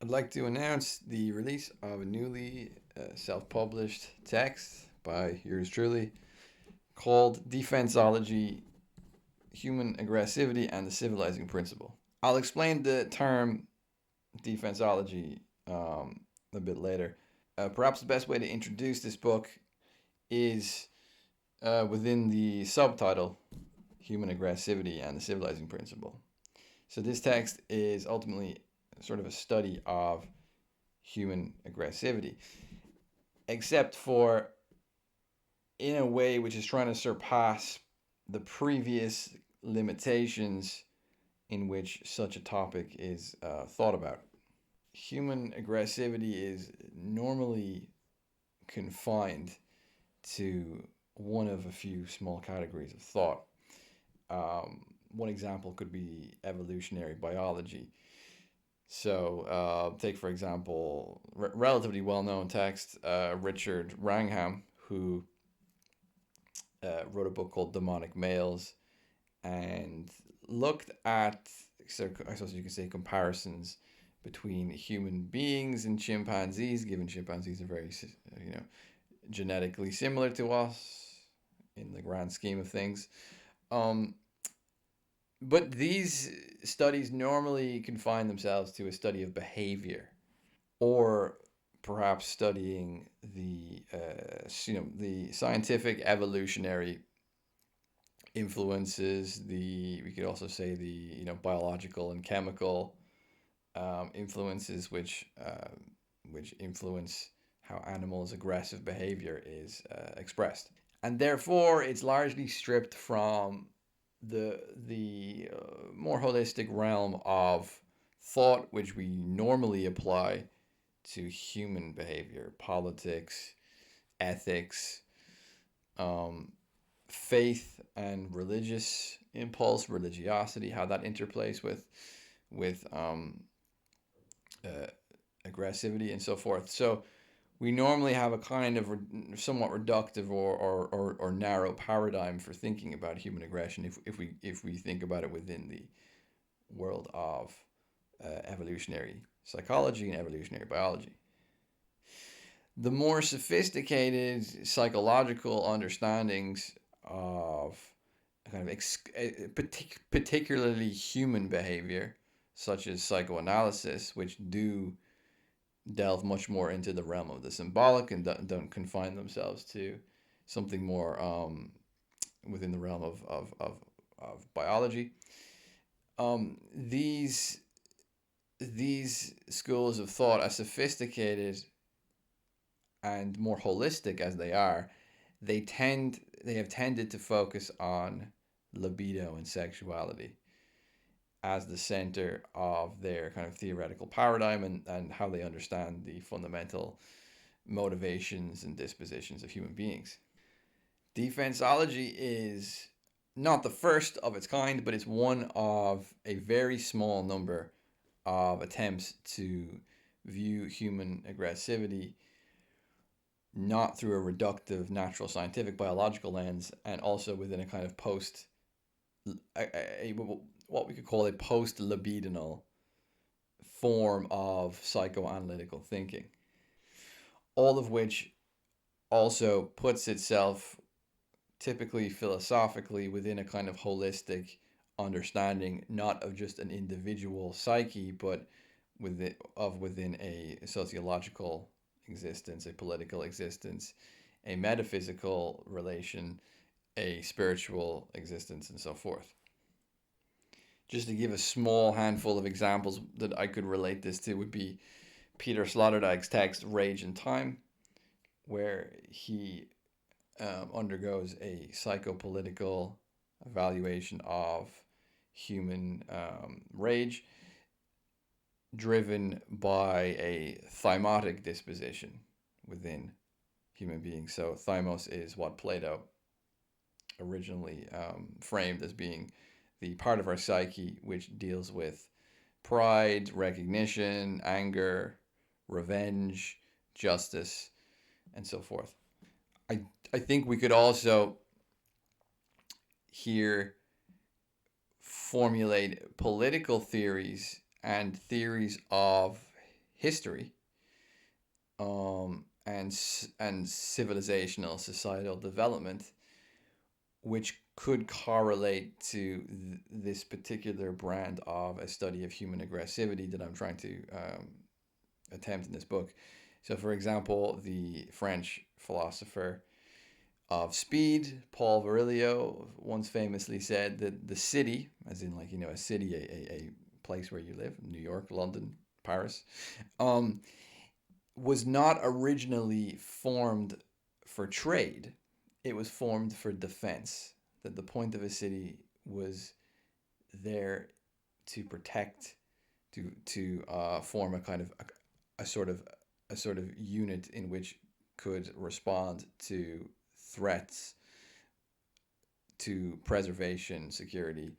I'd like to announce the release of a newly self-published text by yours truly called Defensology, Human Aggressivity and the Civilizing Principle. I'll explain the term defensology a bit later. Perhaps the best way to introduce this book is within the subtitle Human Aggressivity and the Civilizing Principle. So, this text is ultimately sort of a study of human aggressivity, except for in a way which is trying to surpass the previous limitations in which such a topic is thought about. Human aggressivity is normally confined to one of a few small categories of thought. One example could be evolutionary biology. So, take for example, relatively well known text, Richard Wrangham, who wrote a book called Demonic Males and looked at, so I suppose you could say, comparisons between human beings and chimpanzees, given chimpanzees are very, you know, genetically similar to us in the grand scheme of things. Um, but these studies normally confine themselves to a study of behavior, or perhaps studying the scientific evolutionary influences. The We could also say the biological and chemical influences which influence how animals' aggressive behavior is expressed, and therefore it's largely stripped from the more holistic realm of thought which we normally apply to human behavior, politics, ethics, um, faith and religious impulse, religiosity, how that interplays with uh, aggressivity and so forth. So we normally have a kind of somewhat reductive or narrow paradigm for thinking about human aggression if we think about it within the world of evolutionary psychology and evolutionary biology. The more sophisticated psychological understandings of kind of particularly human behavior, such as psychoanalysis, which do delve much more into the realm of the symbolic and don't confine themselves to something more within the realm of biology. These schools of thought, as sophisticated and more holistic as they are, they have tended to focus on libido and sexuality as the center of their kind of theoretical paradigm, and how they understand the fundamental motivations and dispositions of human beings. Defensology is not the first of its kind, but it's one of a very small number of attempts to view human aggressivity not through a reductive natural scientific biological lens, and also within a kind of what we could call a post libidinal form of psychoanalytical thinking, all of which also puts itself typically philosophically within a kind of holistic understanding, not of just an individual psyche, but within a sociological existence, a political existence, a metaphysical relation, a spiritual existence, and so forth. Just to give a small handful of examples that I could relate this to would be Peter Sloterdijk's text Rage and Time, where he undergoes a psychopolitical evaluation of human rage driven by a thymotic disposition within human beings. So, thymos is what Plato originally framed as being the part of our psyche which deals with pride, recognition, anger, revenge, justice, and so forth. I, I think we could also here formulate political theories and theories of history, and civilizational societal development, which could correlate to this particular brand of a study of human aggressivity that I'm trying to attempt in this book. So, for example, the French philosopher of speed, Paul Virilio, once famously said that the city, as in, like, a city, a place where you live, New York, London, Paris, um, was not originally formed for trade. It was formed for defense. That the point of a city was there to protect, to form a kind of a sort of a sort of unit in which could respond to threats, to preservation, security,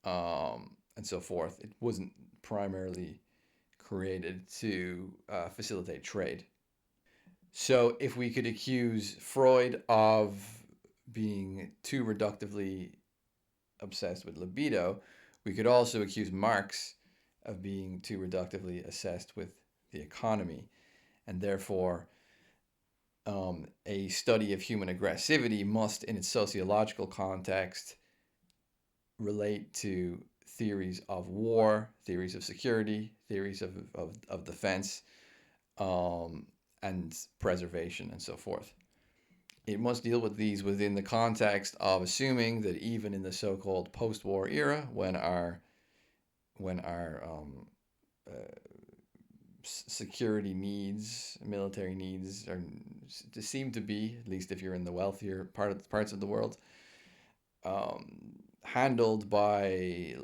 and so forth. It wasn't primarily created to facilitate trade. So, if we could accuse Freud of being too reductively obsessed with libido, we could also accuse Marx of being too reductively obsessed with the economy. And therefore, a study of human aggressivity must, in its sociological context, relate to theories of war, theories of security, theories of defense, um, and preservation, and so forth. It must deal with these within the context of assuming that even in the so-called post-war era, when our uh, security needs, military needs, are seem to be, at least if you're in the wealthier parts of the world, handled by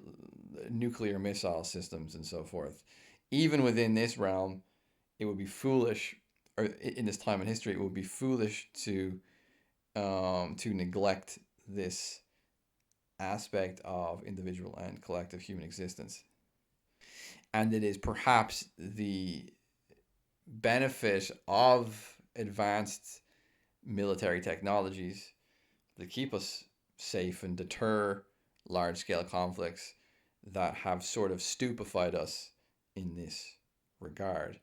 nuclear missile systems and so forth. Even within this realm, it would be foolish, or in this time in history, it would be foolish to neglect this aspect of individual and collective human existence. And it is perhaps the benefit of advanced military technologies that keep us safe and deter large scale conflicts that have sort of stupefied us in this regard,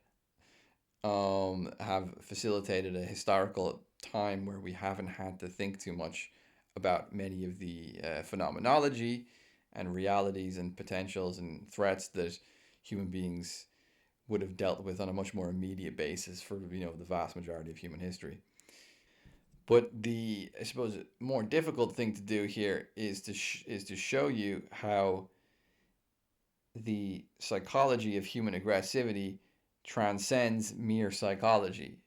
have facilitated a historical time where we haven't had to think too much about many of the phenomenology and realities and potentials and threats that human beings would have dealt with on a much more immediate basis for the vast majority of human history. But the, I suppose, more difficult thing to do here is to show you how the psychology of human aggressivity transcends mere psychology,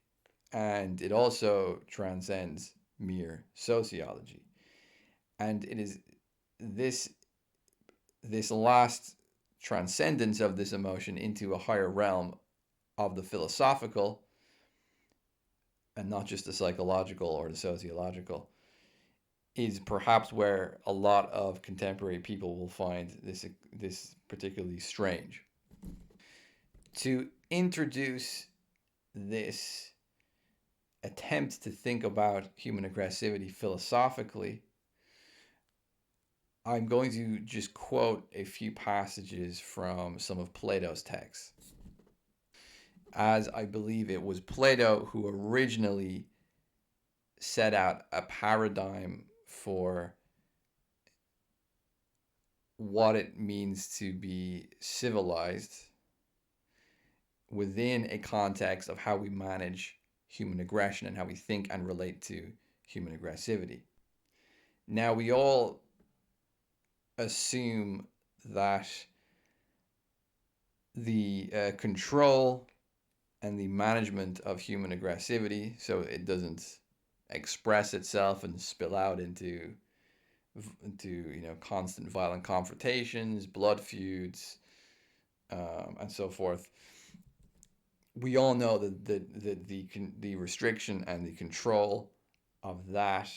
and it also transcends mere sociology. And it is this this last transcendence of this emotion into a higher realm of the philosophical, and not just the psychological or the sociological, is perhaps where a lot of contemporary people will find this particularly strange. To introduce this attempt to think about human aggressivity philosophically, I'm going to just quote a few passages from some of Plato's texts, as I believe it was Plato who originally set out a paradigm for what it means to be civilized within a context of how we manage human aggression and how we think and relate to human aggressivity. Now, we all assume that the control and the management of human aggressivity, so it doesn't express itself and spill out into constant violent confrontations, blood feuds, and so forth. We all know that the restriction and the control of that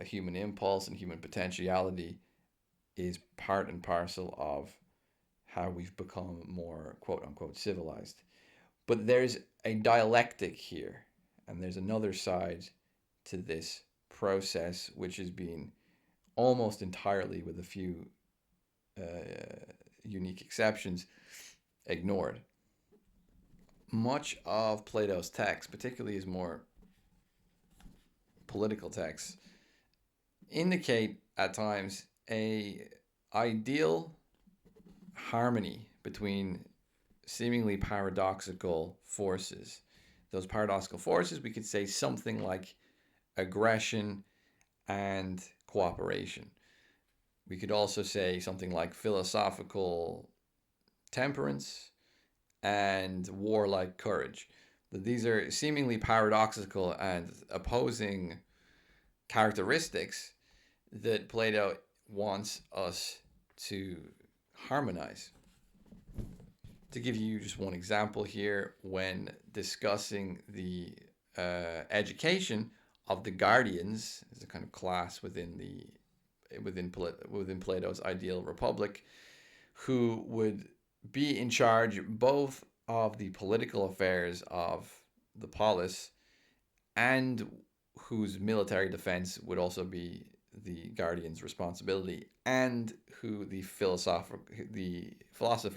human impulse and human potentiality is part and parcel of how we've become more quote unquote civilized. But there's a dialectic here, and there's another side to this process which has been almost entirely, with a few unique exceptions, ignored. Much of Plato's text, particularly his more political texts, indicate at times a ideal harmony between seemingly paradoxical forces. Those paradoxical forces, we could say something like aggression and cooperation. We could also say something like philosophical temperance and warlike courage. That these are seemingly paradoxical and opposing characteristics that Plato wants us to harmonize. To give you just one example here, when discussing the education of the guardians as a kind of class within Plato's ideal republic, who would be in charge both of the political affairs of the polis and whose military defense would also be the guardian's responsibility, and who the philosopher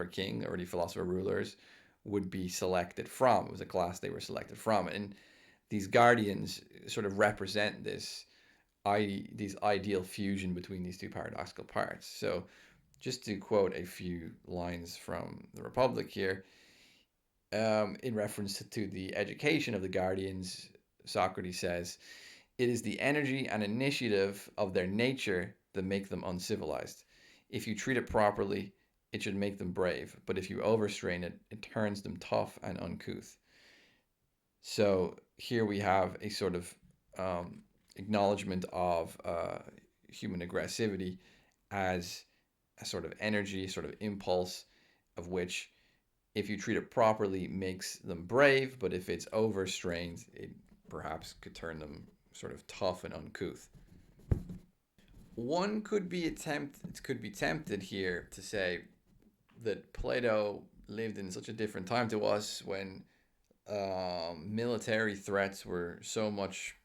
king or the philosopher rulers would be selected from. It was a class they were selected from, and these guardians sort of represent these ideal fusion between these two paradoxical parts. So, just to quote a few lines from the Republic here, in reference to the education of the guardians, Socrates says, "It is the energy and initiative of their nature that make them uncivilized. If you treat it properly, it should make them brave, but if you overstrain it, it turns them tough and uncouth." So here we have a sort of acknowledgement of human aggressivity as a sort of energy, sort of impulse, of which, if you treat it properly, makes them brave, but if it's overstrained, it perhaps could turn them sort of tough and uncouth. One could be tempted here to say that Plato lived in such a different time to us when military threats were so much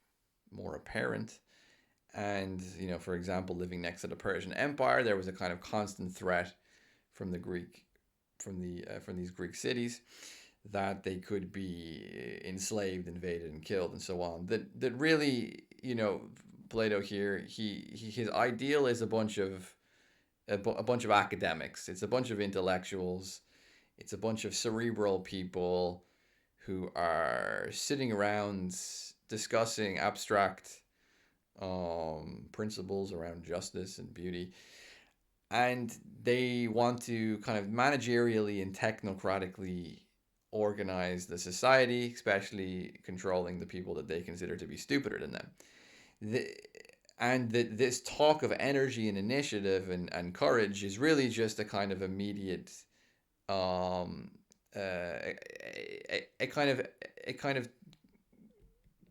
more apparent. And, for example, living next to the Persian Empire, there was a kind of constant threat from the Greek, from these Greek cities, that they could be enslaved, invaded, and killed, and so on. That really, Plato here, his ideal is a bunch of academics. It's a bunch of intellectuals. It's a bunch of cerebral people who are sitting around discussing abstract principles around justice and beauty, and they want to kind of managerially and technocratically organize the society, especially controlling the people that they consider to be stupider than them. The, and this talk of energy and initiative and courage is really just a kind of immediate um, a kind of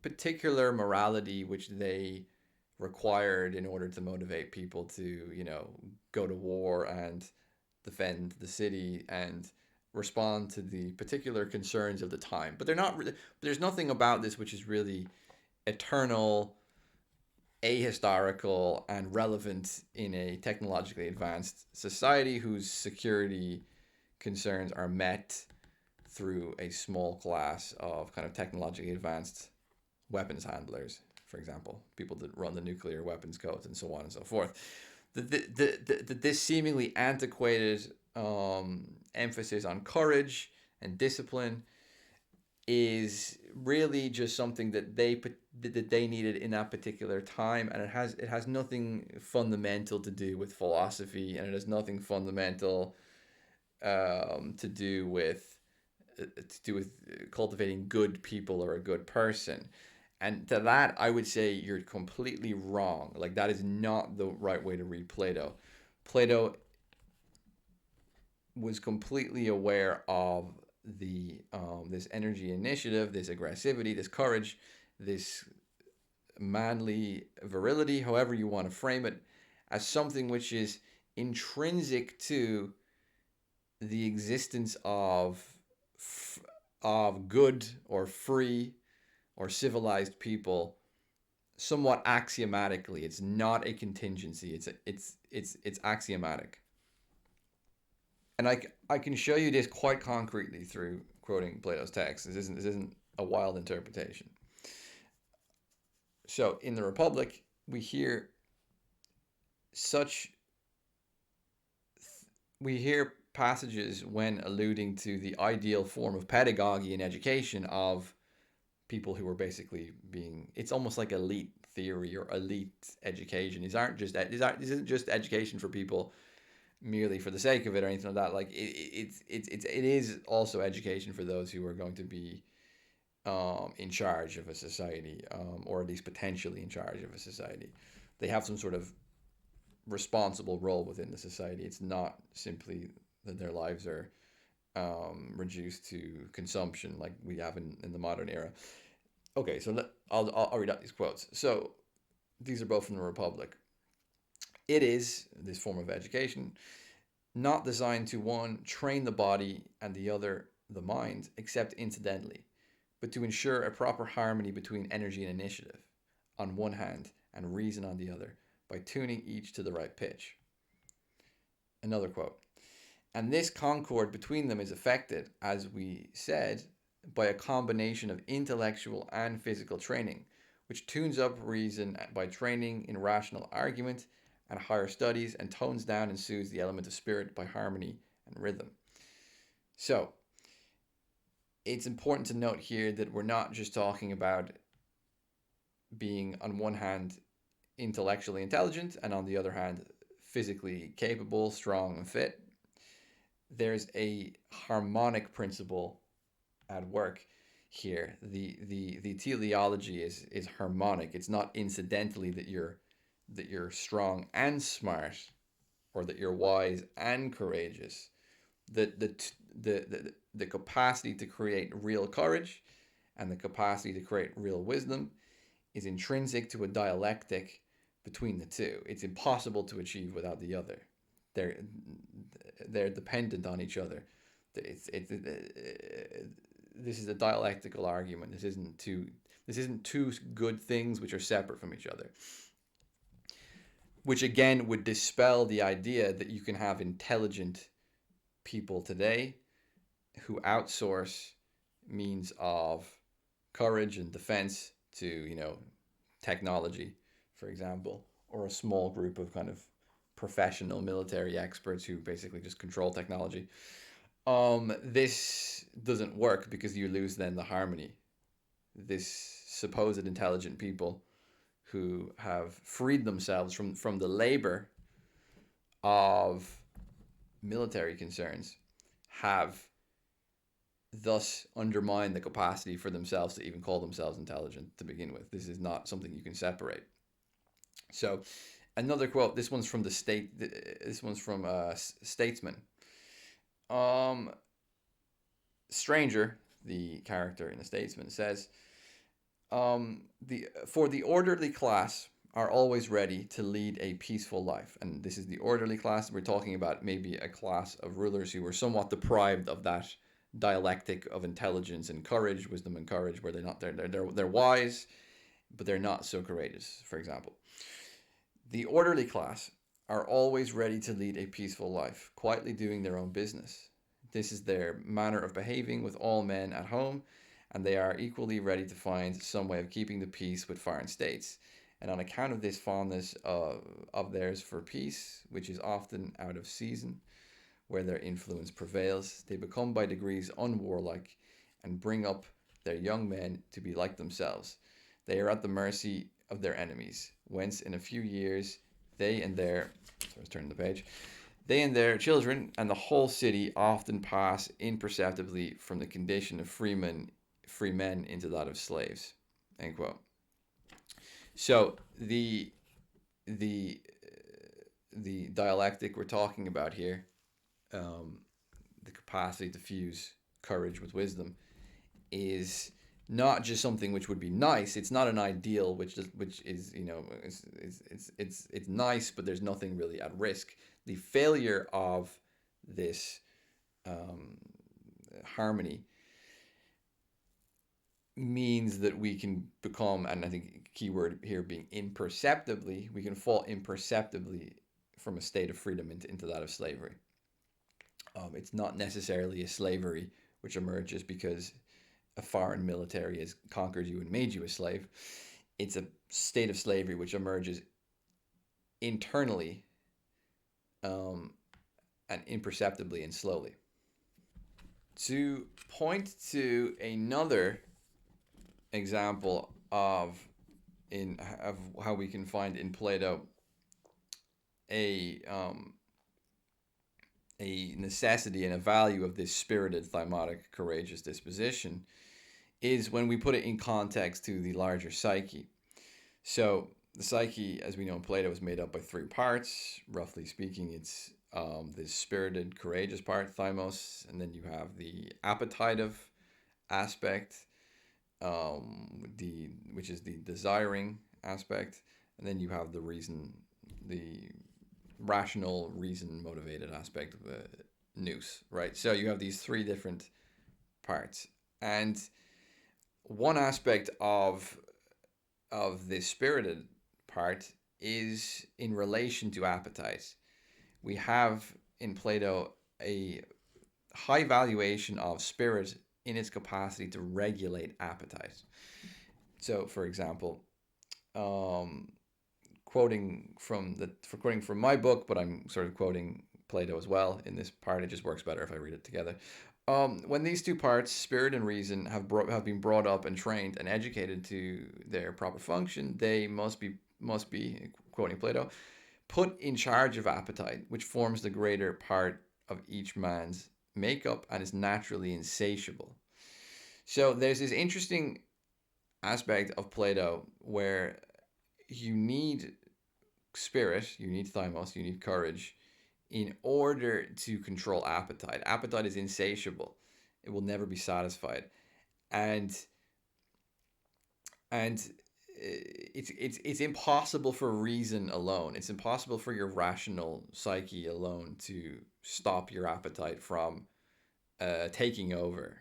particular morality which they required in order to motivate people to go to war and defend the city and respond to the particular concerns of the time. But they're not really, there's nothing about this which is really eternal, ahistorical, and relevant in a technologically advanced society whose security concerns are met through a small class of kind of technologically advanced weapons handlers, for example, people that run the nuclear weapons codes and so on and so forth. This seemingly antiquated emphasis on courage and discipline is really just something that they needed in that particular time, and it has nothing fundamental to do with philosophy, and it has nothing fundamental to do with cultivating good people or a good person. And to that, I would say you're completely wrong. Like, that is not the right way to read Plato. Plato was completely aware of this energy initiative, this aggressivity, this courage, this manly virility, however you want to frame it, as something which is intrinsic to the existence of good or free or civilized people, somewhat axiomatically. It's not a contingency. It's axiomatic. And I can show you this quite concretely through quoting Plato's text. This isn't a wild interpretation. So in the Republic, we hear such we hear passages when alluding to the ideal form of pedagogy and education of people who are basically being, it's almost like elite theory or elite education. These isn't just education for people merely for the sake of it or anything like that. Like it is also education for those who are going to be in charge of a society, or at least potentially in charge of a society. They have some sort of responsible role within the society. It's not simply that their lives are reduced to consumption like we have in the modern era. Okay, so I'll read out these quotes. So these are both from the Republic. It is, this form of education, not designed to one, train the body and the other, the mind, except incidentally, but to ensure a proper harmony between energy and initiative on one hand and reason on the other by tuning each to the right pitch. Another quote. And this concord between them is affected, as we said, by a combination of intellectual and physical training, which tunes up reason by training in rational argument and higher studies, and tones down and soothes the element of spirit by harmony and rhythm. So, it's important to note here that we're not just talking about being, on one hand, intellectually intelligent, and on the other hand, physically capable, strong, and fit. There's a harmonic principle at work here. The teleology is harmonic. It's not incidentally that you're strong and smart, or that you're wise and courageous. The capacity to create real courage and the capacity to create real wisdom is intrinsic to a dialectic between the two. It's impossible to achieve without the other. They're they're dependent on each other. This is a dialectical argument. This isn't two good things which are separate from each other. Which again would dispel the idea that you can have intelligent people today who outsource means of courage and defense to, technology, for example, or a small group of kind of professional military experts who basically just control technology. This doesn't work because you lose then the harmony. This supposed intelligent people who have freed themselves from the labor of military concerns have thus undermined the capacity for themselves to even call themselves intelligent to begin with. This is not something you can separate. So another quote, this one's from Statesman. Stranger, the character in the Statesman, says, for the orderly class are always ready to lead a peaceful life. And this is the orderly class. We're talking about maybe a class of rulers who were somewhat deprived of that dialectic of intelligence and courage, wisdom and courage, where they're wise, but they're not so courageous, for example. The orderly class are always ready to lead a peaceful life, quietly doing their own business. This is their manner of behaving with all men at home, and they are equally ready to find some way of keeping the peace with foreign states. And on account of this fondness of theirs for peace, which is often out of season, where their influence prevails, they become by degrees unwarlike and bring up their young men to be like themselves. They are at the mercy of their enemies, whence in a few years they and their children and the whole city often pass imperceptibly from the condition of free men into that of slaves. End quote. So the dialectic we're talking about here, the capacity to fuse courage with wisdom, is not just something which would be nice. It's not an ideal which is it's nice, but there's nothing really at risk. The failure of this harmony means that we can become, and I think keyword here being imperceptibly, we can fall imperceptibly from a state of freedom into that of slavery. It's not necessarily a slavery which emerges because a foreign military has conquered you and made you a slave. It's a state of slavery which emerges internally, um, and imperceptibly and slowly. To point to another example of how we can find in Plato a a necessity and a value of this spirited, thymotic, courageous disposition is when we put it in context to the larger psyche. So the psyche, as we know in Plato, is made up by three parts. Roughly speaking, it's this spirited, courageous part, thymos, and then you have the appetitive aspect, the which is the desiring aspect, and then you have the reason, the rational, reason motivated aspect of the nous, right? So you have these three different parts, and one aspect of the spirited part is in relation to appetite. We have in Plato a high valuation of spirit in its capacity to regulate appetite. So, for example, um, quoting from my book, but I'm sort of quoting Plato as well in this part. It just works better if I read it together. When these two parts, spirit and reason, have been brought up and trained and educated to their proper function, they must be quoting Plato, put in charge of appetite, which forms the greater part of each man's makeup and is naturally insatiable. So there's this interesting aspect of Plato where you need spirit, you need thymos, you need courage in order to control appetite. Appetite is insatiable. It will never be satisfied. And and it's impossible for reason alone. It's impossible for your rational psyche alone to stop your appetite from taking over.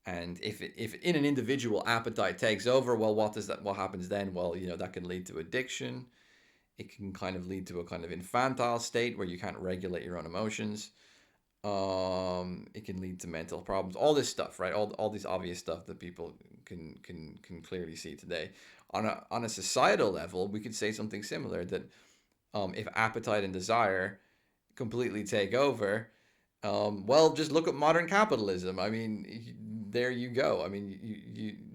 And if in an individual appetite takes over, well, what happens then? Well, that can lead to addiction. It can kind of lead to a kind of infantile state where you can't regulate your own emotions. It can lead to mental problems. All this stuff, right? All these obvious stuff that people can clearly see today. On a societal level, we could say something similar that if appetite and desire completely take over, well, just look at modern capitalism. I mean, there you go. I mean,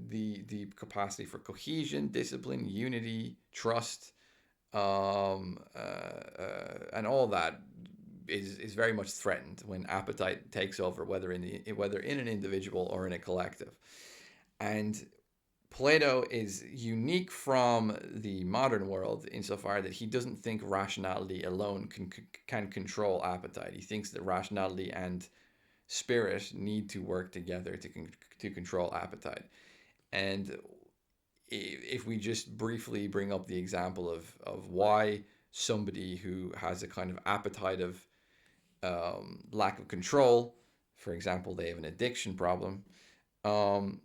the capacity for cohesion, discipline, unity, trust, and all that is very much threatened when appetite takes over, whether in an individual or in a collective. And Plato is unique from the modern world insofar that he doesn't think rationality alone can control appetite. He thinks that rationality and spirit need to work together to control appetite. And if we just briefly bring up the example of why somebody who has a kind of appetite of lack of control, for example, they have an addiction problem, um,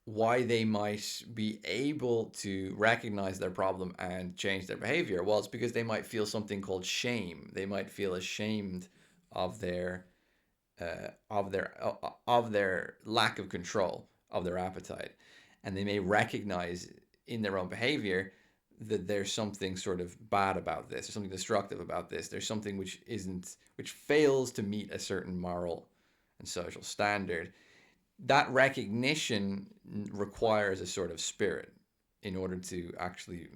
why they might be able to recognize their problem and change their behavior. Well, it's because they might feel something called shame. They might feel ashamed of their of their lack of control of their appetite, and they may recognize in their own behavior that there's something sort of bad about this, or something destructive about this. There's something which fails to meet a certain moral and social standard. That recognition requires a sort of spirit in order to actually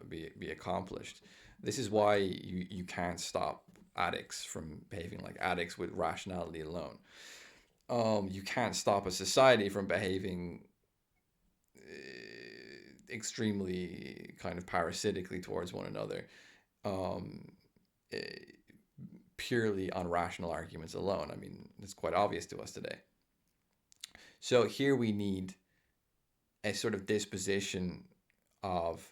be accomplished. This is why you can't stop addicts from behaving like addicts with rationality alone. You can't stop a society from behaving extremely kind of parasitically towards one another, um, eh, purely on rational arguments alone. I mean, it's quite obvious to us today. So here we need a sort of disposition of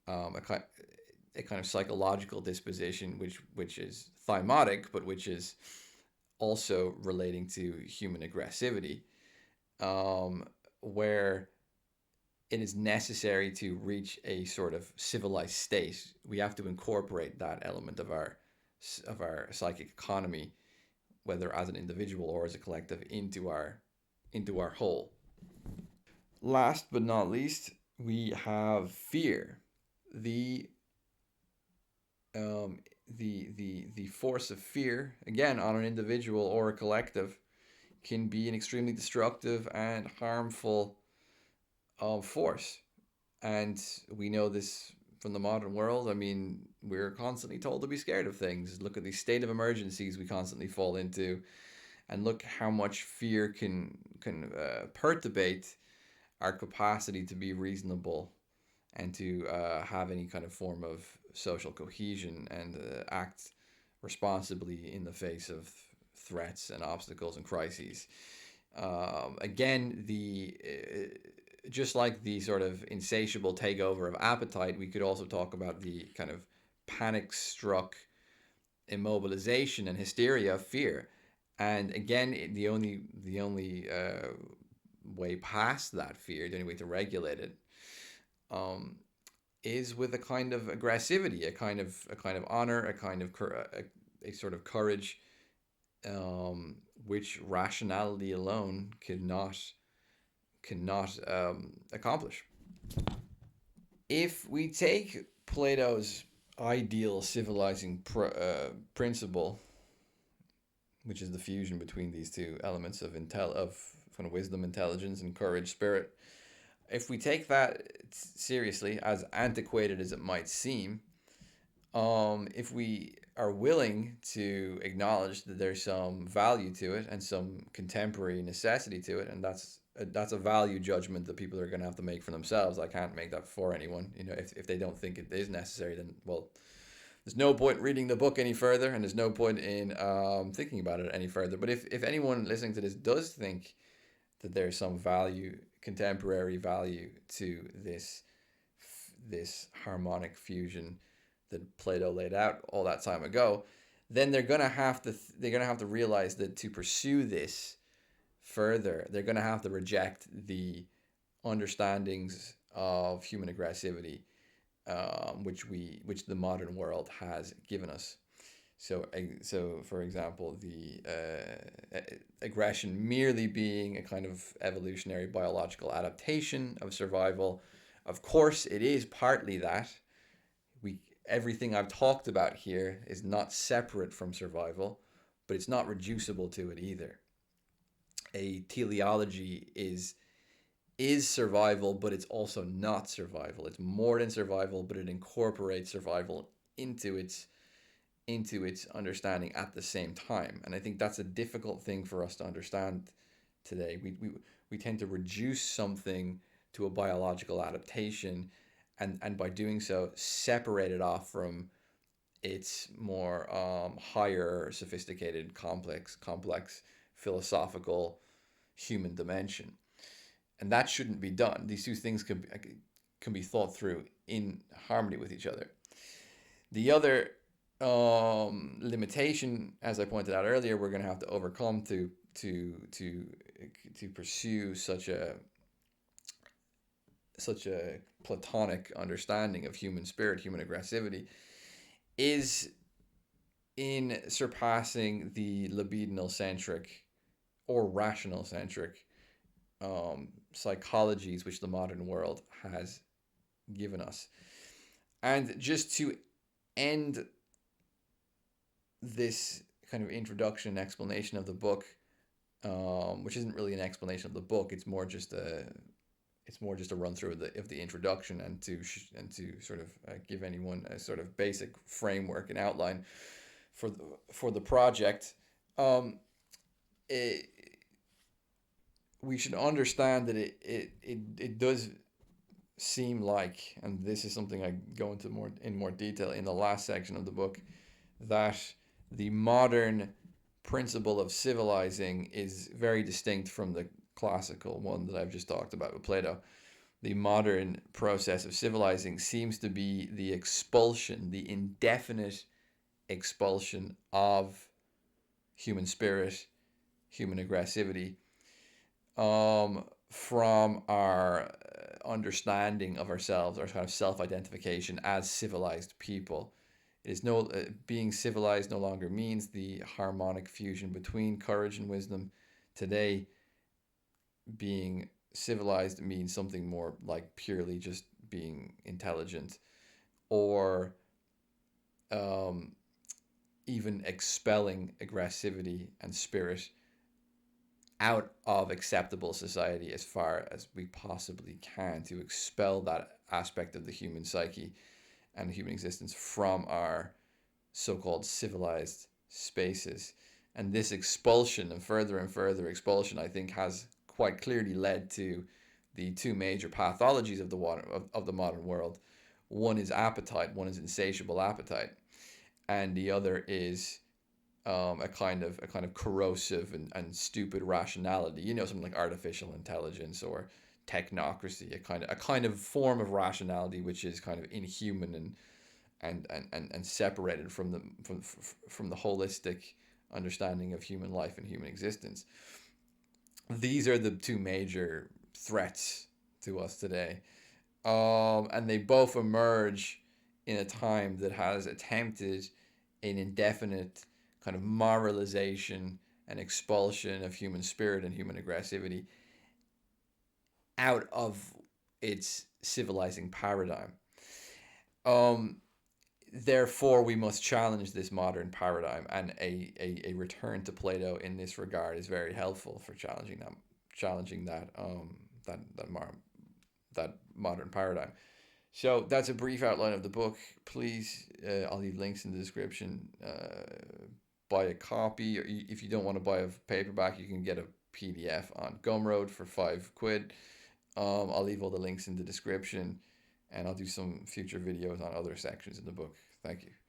a kind of psychological disposition, which is thymotic, but which is also relating to human aggressivity, where it is necessary to reach a sort of civilized state. We have to incorporate that element of our psychic economy whether as an individual or as a collective, into our whole. Last but not least, we have fear. The the force of fear, again, on an individual or a collective, can be an extremely destructive and harmful force. And we know this from the modern world. I mean, we're constantly told to be scared of things. Look at the state of emergencies we constantly fall into, and look how much fear can perturbate our capacity to be reasonable and to have any kind of form of social cohesion and act responsibly in the face of threats and obstacles and crises. Again, the just like the sort of insatiable takeover of appetite, we could also talk about the kind of panic struck immobilization and hysteria of fear. And again, the only way past that fear, the only way to regulate it, um, is with a kind of aggressivity, a kind of honor, a sort of courage, which rationality alone cannot accomplish. If we take Plato's ideal civilizing principle, which is the fusion between these two elements of kind of wisdom, intelligence, and courage, spirit. If we take that seriously, as antiquated as it might seem, if we are willing to acknowledge that there's some value to it and some contemporary necessity to it, and that's a value judgment that people are going to have to make for themselves. I can't make that for anyone. If they don't think it is necessary, then well, there's no point reading the book any further, and there's no point in thinking about it any further. But if anyone listening to this does think that there's some value, contemporary value to this harmonic fusion that Plato laid out all that time ago, then they're gonna have to realize that to pursue this further, they're gonna have to reject the understandings of human aggressivity, which the modern world has given us. So for example, the aggression merely being a kind of evolutionary biological adaptation of survival. Of course, it is partly that. We Everything I've talked about here is not separate from survival, but it's not reducible to it either. A teleology is survival, but it's also not survival. It's more than survival, but it incorporates survival into its understanding at the same time. And I think that's a difficult thing for us to understand today. We tend to reduce something to a biological adaptation, and by doing so, separate it off from its more higher, sophisticated, complex philosophical human dimension. And that shouldn't be done. These two things can be thought through in harmony with each other. The other limitation, as I pointed out earlier, we're going to have to overcome to pursue such a platonic understanding of human spirit, human aggressivity, is in surpassing the libidinal centric or rational centric psychologies which the modern world has given us. And just to end this kind of introduction and explanation of the book, which isn't really an explanation of the book. It's more just a run through of the introduction, and to sort of give anyone a sort of basic framework and outline for the project. It, we should understand that it does seem like, and this is something I go into more detail in the last section of the book, that the modern principle of civilizing is very distinct from the classical one that I've just talked about with Plato. The modern process of civilizing seems to be the expulsion, the indefinite expulsion of human spirit, human aggressivity, from our understanding of ourselves, our kind of self identification as civilized people. It is no being civilized no longer means the harmonic fusion between courage and wisdom. Today, being civilized means something more like purely just being intelligent, or um, even expelling aggressivity and spirit out of acceptable society as far as we possibly can, to expel that aspect of the human psyche and human existence from our so-called civilized spaces. And this expulsion and further expulsion, I think, has quite clearly led to the two major pathologies of the modern world. One is appetite, one is insatiable appetite, and the other is a kind of corrosive and stupid rationality. You know, something like artificial intelligence or technocracy, a kind of form of rationality which is kind of inhuman and separated from the holistic understanding of human life and human existence. These are the two major threats to us today, and they both emerge in a time that has attempted an indefinite kind of moralization and expulsion of human spirit and human aggressivity out of its civilizing paradigm. Um, Therefore, we must challenge this modern paradigm, and a return to Plato in this regard is very helpful for challenging that modern paradigm. So that's a brief outline of the book. Please, I'll leave links in the description. Buy a copy, or if you don't want to buy a paperback, you can get a PDF on Gumroad for £5. I'll leave all the links in the description, and I'll do some future videos on other sections in the book. Thank you.